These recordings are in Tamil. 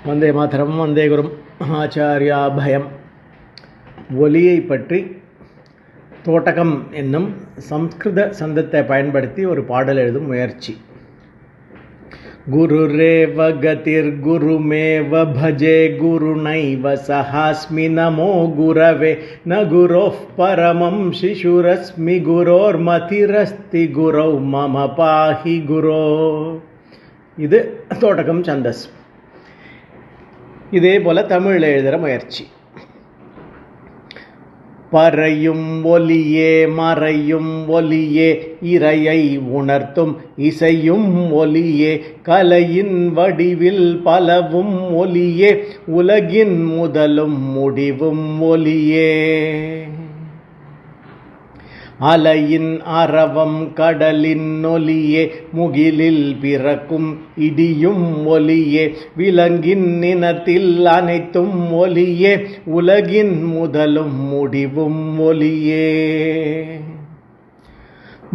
வந்தே மாதரம் வந்தே குரும் ஆச்சாரியாபயம். ஒலியை பற்றி தோட்டகம் என்னும் சம்ஸ்கிருத சந்தத்தை பயன்படுத்தி ஒரு பாடல் எழுதும் முயற்சி. குருரேவ கதிர் குருமேவ பஜே குருநைவ சஹாஸ்மி நமோ குரவே ந குரோஃப் பரமம் சிசுரஸ்மி குரோர் மதிரஸ்தி குரௌ மம பாஹி குரோ. இது தோட்டகம் சந்தஸ். இதே போல தமிழில் எழுதுகிற முயற்சி. பறையும் ஒலியே மறையும் ஒலியே இறையை உணர்த்தும் இசையும் ஒலியே கலையின் வடிவில் பலவும் ஒலியே உலகின் முதலும் முடிவும் ஒலியே. அலையின் அரவம் கடலின் ஒலியே முகிலில் பிறக்கும் இடியும் ஒலியே விலங்கின் இனத்தில் அனைத்தும் ஒலியே உலகின் முதலும் முடிவும் ஒலியே.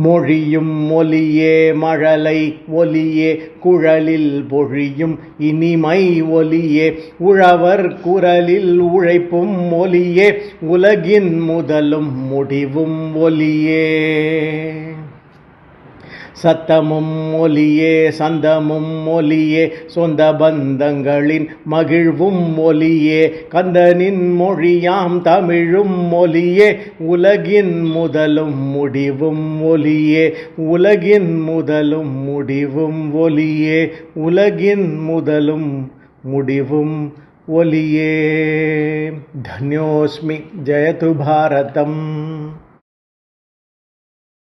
மொழியும் ஒலியே மழலை ஒலியே குழலில் பொழியும் இனிமை ஒலியே உழவர் குரலில் உழைப்பும் ஒலியே உலகின் முதலும் முடிவும் ஒலியே. சத்தமும் ஒலியே சந்தமும் ஒலியே சொந்த பந்தங்களின் மகிழ்வும் ஒலியே கந்தனின் மொழியாம் தமிழும் ஒலியே உலகின் முதலும் முடிவும் ஒலியே உலகின் முதலும் முடிவும் ஒலியே உலகின் முதலும் முடிவும் ஒலியே. தன்யோஸ்மி ஜெயது பாரதம்.